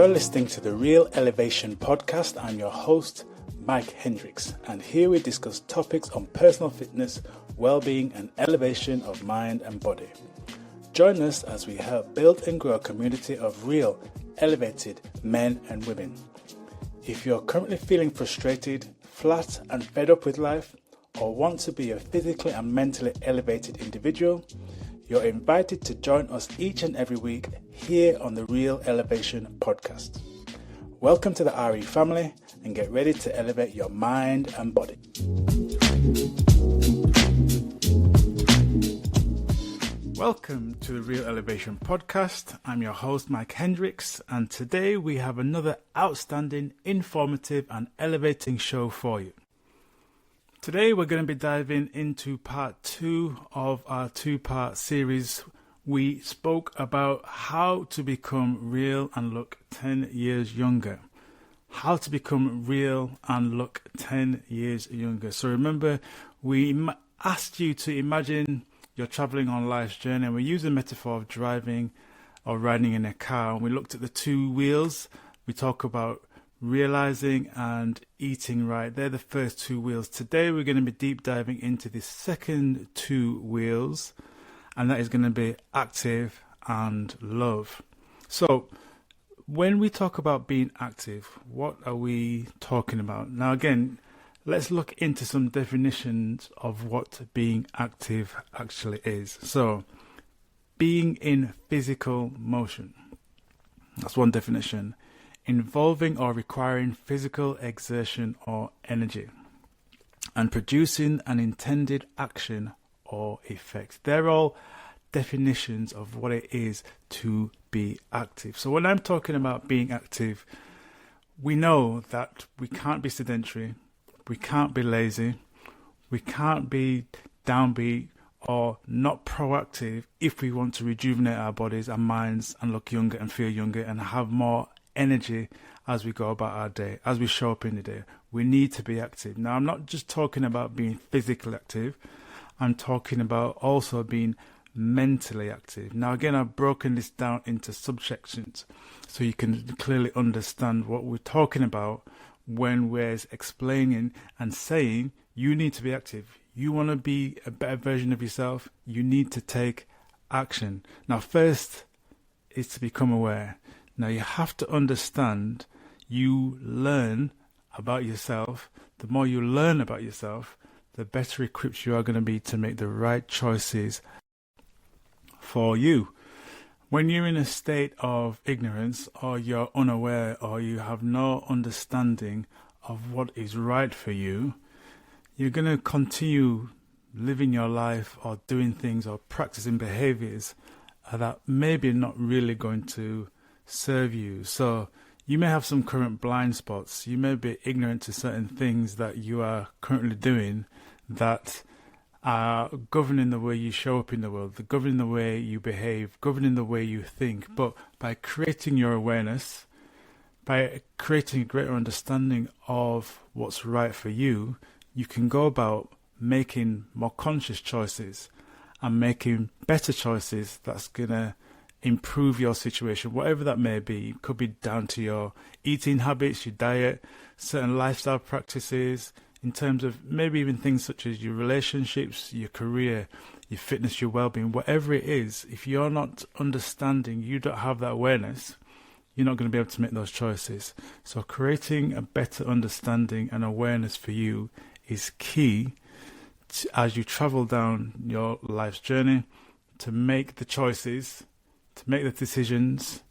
You're listening to the Real Elevation podcast. I'm your host, Mike Hendricks, and here we discuss topics on personal fitness, well-being, and elevation of mind and body. Join us as we help build and grow a community of real, elevated men and women. If you're currently feeling frustrated, flat, and fed up with life, or want to be a physically and mentally elevated individual, you're invited to join us each and every week here on the Real Elevation podcast. Welcome to the R.E.A.L family and get ready to elevate your mind and body. Welcome to the Real Elevation podcast. I'm your host, Mike Hendricks, and today we have another outstanding, informative, and elevating show for you. Today we're going to be diving into part 2 of our 2-part series. We spoke about how to become real and look 10 years younger. How to become real and look 10 years younger. So remember, we asked you to imagine you're traveling on life's journey, and we used the metaphor of driving or riding in a car, and we looked at the 2 wheels. We talk about realizing and eating right. They're the first 2 wheels. Today we're going to be deep diving into the second 2 wheels, and that is going to be active and love. So when we talk about being active, what are we talking about? Now again, let's look into some definitions of what being active actually is. So being in physical motion, that's one definition. Involving or requiring physical exertion or energy, and producing an intended action or effect. They're all definitions of what it is to be active. So when I'm talking about being active, we know that we can't be sedentary, we can't be lazy, we can't be downbeat or not proactive if we want to rejuvenate our bodies and minds and look younger and feel younger and have more energy as we go about our day, as we show up in the day. We need to be active. Now, I'm not just talking about being physically active, I'm talking about also being mentally active. Now, again, I've broken this down into subsections so you can clearly understand what we're talking about when we're explaining and saying you need to be active. You want to be a better version of yourself, you need to take action. Now, first is to become aware. Now you have to understand, you learn about yourself. The more you learn about yourself, the better equipped you are going to be to make the right choices for you. When you're in a state of ignorance, or you're unaware, or you have no understanding of what is right for you, you're going to continue living your life or doing things or practicing behaviors that maybe not really going to serve you. So you may have some current blind spots. You may be ignorant to certain things that you are currently doing that are governing the way you show up in the world, governing the way you behave, governing the way you think. But by creating your awareness, by creating a greater understanding of what's right for you, you can go about making more conscious choices and making better choices that's going to improve your situation, whatever that may be. It could be down to your eating habits, your diet, certain lifestyle practices, in terms of maybe even things such as your relationships, your career, your fitness, your well-being, whatever it is. If you're not understanding, you don't have that awareness, you're not going to be able to make those choices. So creating a better understanding and awareness for you is key as you travel down your life's journey to make the choices, to make the decisions,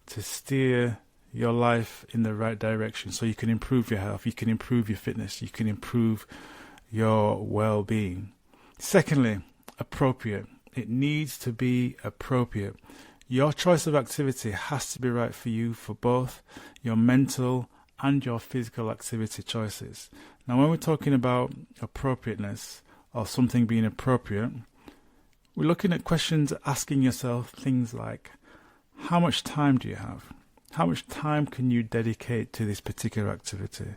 to steer your life in the right direction so you can improve your health, you can improve your fitness, you can improve your well-being. Secondly, appropriate. It needs to be appropriate. Your choice of activity has to be right for you for both your mental and your physical activity choices. Now, when we're talking about appropriateness or something being appropriate, we're looking at questions, asking yourself things like, how much time do you have? How much time can you dedicate to this particular activity?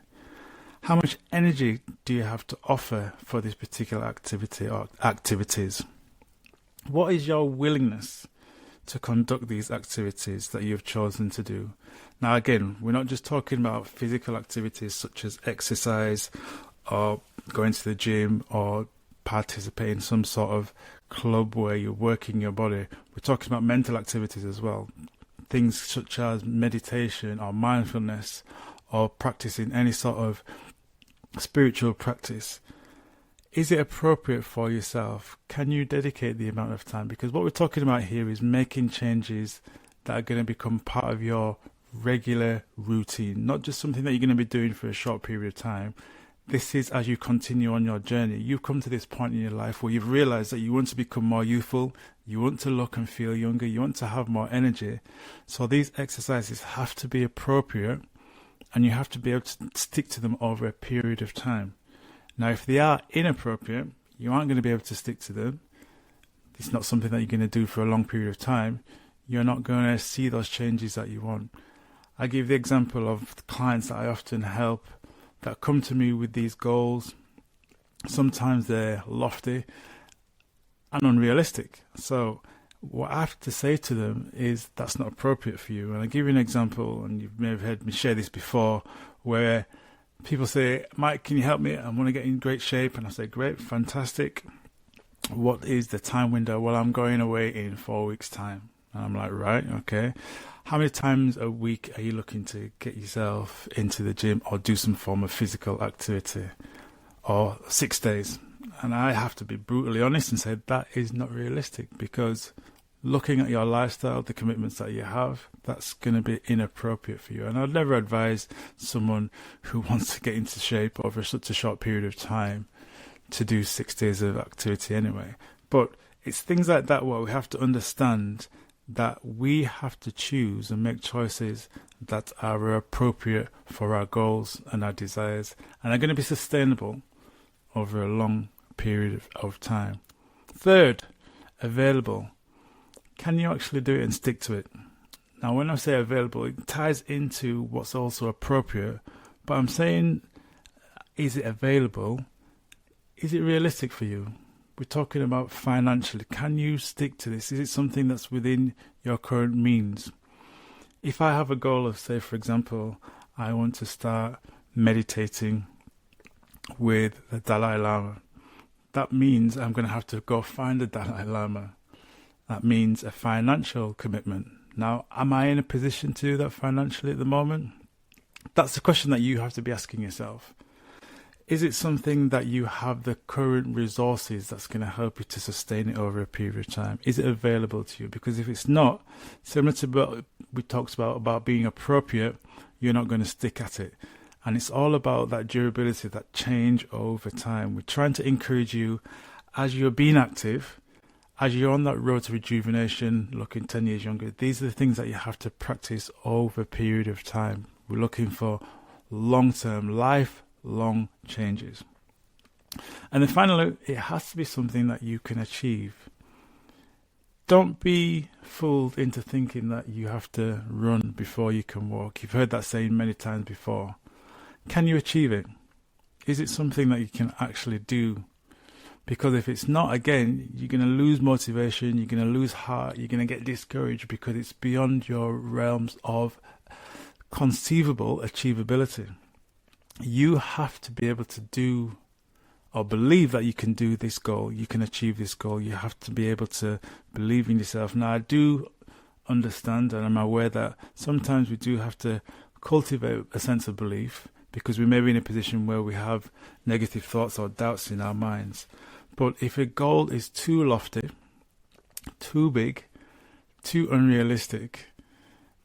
How much energy do you have to offer for this particular activity or activities? What is your willingness to conduct these activities that you've chosen to do. Now, again, we're not just talking about physical activities such as exercise or going to the gym or participate in some sort of club where you're working your body. We're talking about mental activities as well. Things such as meditation or mindfulness or practicing any sort of spiritual practice. Is it appropriate for yourself? Can you dedicate the amount of time? Because what we're talking about here is making changes that are going to become part of your regular routine, not just something that you're going to be doing for a short period of time. This is as you continue on your journey. You've come to this point in your life where you've realized that you want to become more youthful, you want to look and feel younger, you want to have more energy. So these exercises have to be appropriate and you have to be able to stick to them over a period of time. Now, if they are inappropriate, you aren't going to be able to stick to them. It's not something that you're going to do for a long period of time. You're not going to see those changes that you want. I give the example of the clients that I often help that come to me with these goals. Sometimes they're lofty and unrealistic. So what I have to say to them is that's not appropriate for you. And I'll give you an example, and you may have heard me share this before, where people say, Mike, can you help me? I want to get in great shape. And I say, great, fantastic. What is the time window? Well, I'm going away in 4 weeks' time. And I'm like, right, okay. How many times a week are you looking to get yourself into the gym or do some form of physical activity? Or 6 days? And I have to be brutally honest and say that is not realistic, because looking at your lifestyle, the commitments that you have, that's going to be inappropriate for you. And I'd never advise someone who wants to get into shape over such a short period of time to do 6 days of activity anyway. But it's things like that where we have to understand that we have to choose and make choices that are appropriate for our goals and our desires and are going to be sustainable over a long period of time. Third, available. Can you actually do it and stick to it? Now, when I say available, it ties into what's also appropriate, but I'm saying, is it available? Is it realistic for you? We're talking about financially. Can you stick to this? Is it something that's within your current means? If I have a goal of, say, for example, I want to start meditating with the Dalai Lama, that means I'm going to have to go find the Dalai Lama. That means a financial commitment. Now, am I in a position to do that financially at the moment? That's the question that you have to be asking yourself. Is it something that you have the current resources that's going to help you to sustain it over a period of time? Is it available to you? Because if it's not, similar to what we talked about being appropriate, you're not going to stick at it. And it's all about that durability, that change over time. We're trying to encourage you, as you're being active, as you're on that road to rejuvenation, looking 10 years younger, these are the things that you have to practice over a period of time. We're looking for long-term, lifelong changes. And then finally, it has to be something that you can achieve. Don't be fooled into thinking that you have to run before you can walk. You've heard that saying many times before. Can you achieve it? Is it something that you can actually do? Because if it's not, again, you're going to lose motivation, you're going to lose heart, you're going to get discouraged because it's beyond your realms of conceivable achievability. You have to be able to do or believe that you can do this goal, you can achieve this goal. You have to be able to believe in yourself. Now, I do understand and I'm aware that sometimes we do have to cultivate a sense of belief because we may be in a position where we have negative thoughts or doubts in our minds. But if a goal is too lofty, too big, too unrealistic,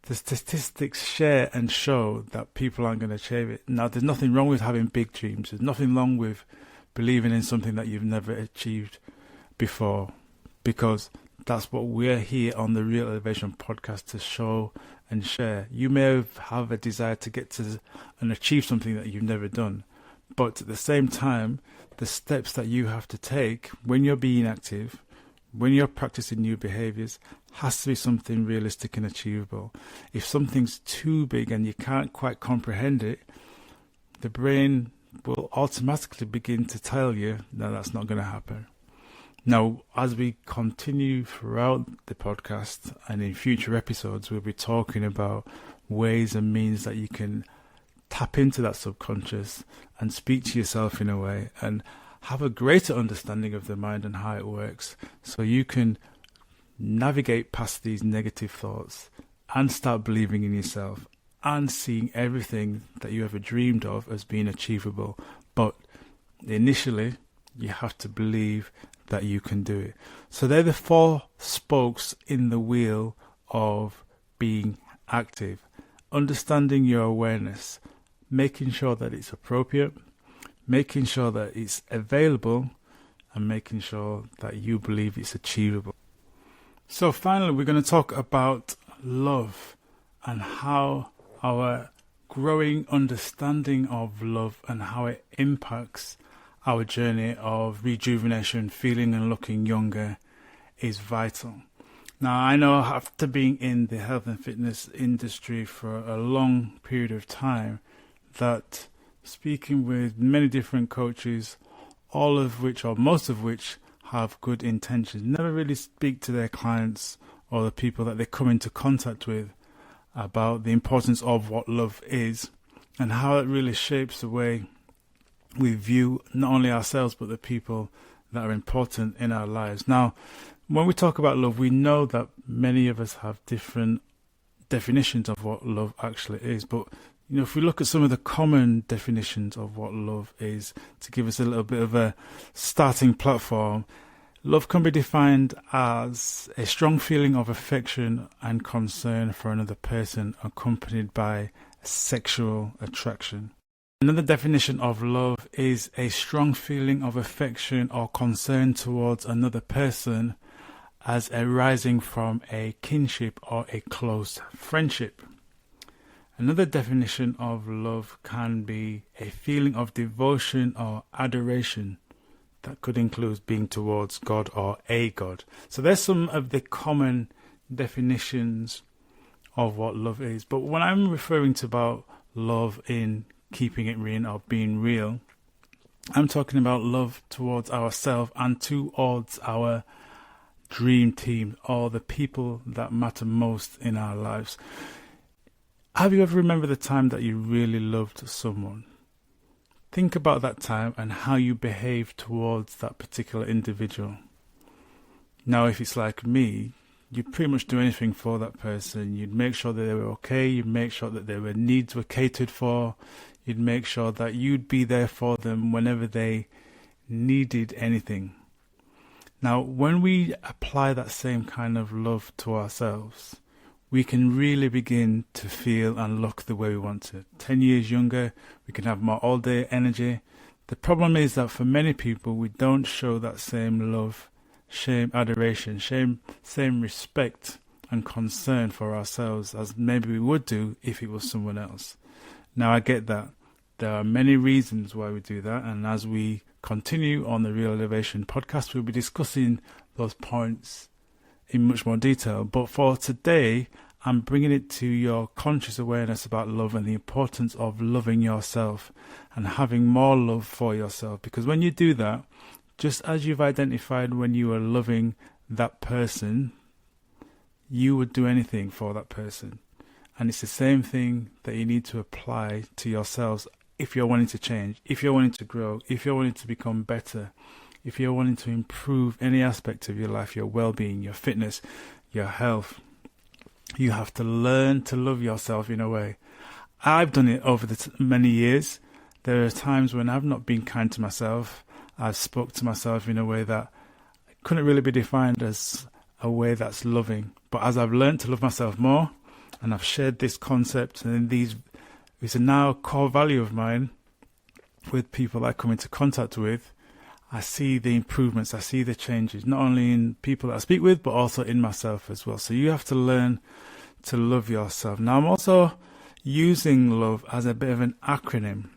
the statistics share and show that people aren't going to achieve it. Now, there's nothing wrong with having big dreams. There's nothing wrong with believing in something that you've never achieved before, because that's what we're here on the Real Elevation podcast to show and share. You may have a desire to get to and achieve something that you've never done, but at the same time, the steps that you have to take when you're being active, when you're practicing new behaviors, has to be something realistic and achievable. If something's too big and you can't quite comprehend it, the brain will automatically begin to tell you, no, that's not going to happen. Now, as we continue throughout the podcast and in future episodes, we'll be talking about ways and means that you can tap into that subconscious and speak to yourself in a way and have a greater understanding of the mind and how it works, so you can navigate past these negative thoughts and start believing in yourself and seeing everything that you ever dreamed of as being achievable. But initially, you have to believe that you can do it. So they're the 4 spokes in the wheel of being active. Understanding your awareness, making sure that it's appropriate, making sure that it's available, and making sure that you believe it's achievable. So finally, we're going to talk about love and how our growing understanding of love and how it impacts our journey of rejuvenation, feeling and looking younger is vital. Now, I know after being in the health and fitness industry for a long period of time, that speaking with many different coaches, all of which or most of which have good intentions, never really speak to their clients or the people that they come into contact with about the importance of what love is and how it really shapes the way we view not only ourselves but the people that are important in our lives. Now, when we talk about love, we know that many of us have different definitions of what love actually is, but if we look at some of the common definitions of what love is, to give us a little bit of a starting platform, love can be defined as a strong feeling of affection and concern for another person accompanied by sexual attraction. Another definition of love is a strong feeling of affection or concern towards another person as arising from a kinship or a close friendship. Another definition of love can be a feeling of devotion or adoration that could include being towards God or a God. So there's some of the common definitions of what love is. But when I'm referring to about love in keeping it real or being real, I'm talking about love towards ourselves and towards our dream team or the people that matter most in our lives. Have you ever remembered the time that you really loved someone? Think about that time and how you behaved towards that particular individual. Now, if it's like me, you'd pretty much do anything for that person. You'd make sure that they were okay. You'd make sure that their needs were catered for. You'd make sure that you'd be there for them whenever they needed anything. Now, when we apply that same kind of love to ourselves, we can really begin to feel and look the way we want to. 10 years younger, we can have more all-day energy. The problem is that for many people, we don't show that same love, same adoration, same respect and concern for ourselves as maybe we would do if it was someone else. Now, I get that. There are many reasons why we do that, and as we continue on the R.E.A.L Elevation podcast, we'll be discussing those points in much more detail. But for today, I'm bringing it to your conscious awareness about love and the importance of loving yourself and having more love for yourself. Because when you do that, just as you've identified when you were loving that person, you would do anything for that person. And it's the same thing that you need to apply to yourselves if you're wanting to change, if you're wanting to grow, if you're wanting to become better, if you're wanting to improve any aspect of your life, your well-being, your fitness, your health. You have to learn to love yourself in a way. I've done it over the many years. There are times when I've not been kind to myself. I've spoke to myself in a way that couldn't really be defined as a way that's loving. But as I've learned to love myself more, and I've shared this concept, and these is a now core value of mine with people I come into contact with, I see the improvements, I see the changes, not only in people that I speak with, but also in myself as well. So you have to learn to love yourself. Now, I'm also using love as a bit of an acronym.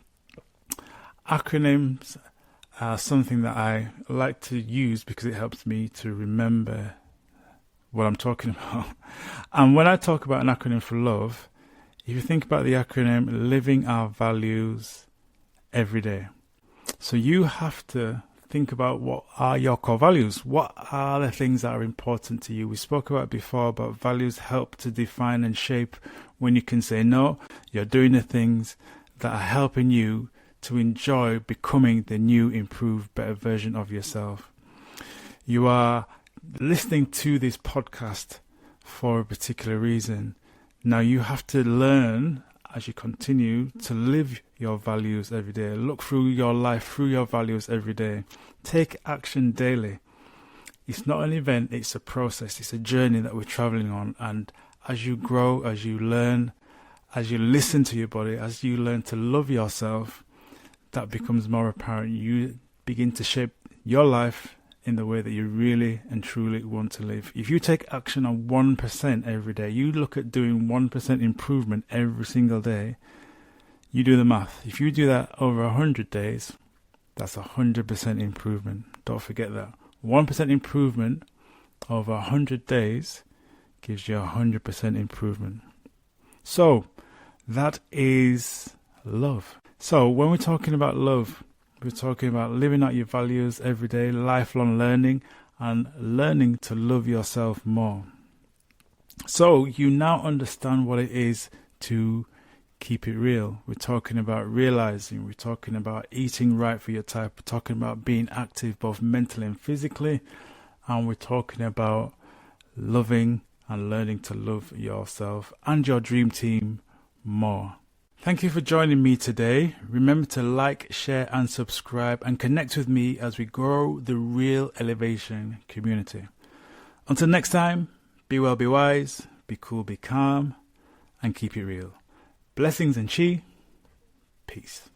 Acronyms are something that I like to use because it helps me to remember what I'm talking about. And when I talk about an acronym for love, if you think about the acronym, living our values every day. So you have to think about what are your core values. What are the things that are important to you? We spoke about before about values help to define and shape when you can say no. You're doing the things that are helping you to enjoy becoming the new, improved, better version of yourself. You are listening to this podcast for a particular reason. Now you have to learn as you continue to live your values every day. Look through your life, through your values every day. Take action daily. It's not an event, it's a process. It's a journey that we're traveling on. And as you grow, as you learn, as you listen to your body, as you learn to love yourself, that becomes more apparent. You begin to shape your life in the way that you really and truly want to live. If you take action on 1% every day, you look at doing 1% improvement every single day, you do the math. If you do that over 100 days, that's 100% improvement. Don't forget that. 1% improvement over 100 days gives you 100% improvement. So that is love. So when we're talking about love, we're talking about living out your values every day, lifelong learning, and learning to love yourself more. So you now understand what it is to keep it real. We're talking about realizing, we're talking about eating right for your type, we're talking about being active both mentally and physically, and we're talking about loving and learning to love yourself and your dream team more. Thank you for joining me today. Remember to like, share and subscribe and connect with me as we grow the Real Elevation community. Until next time, be well, be wise, be cool, be calm, and keep it real. Blessings and chi. Peace.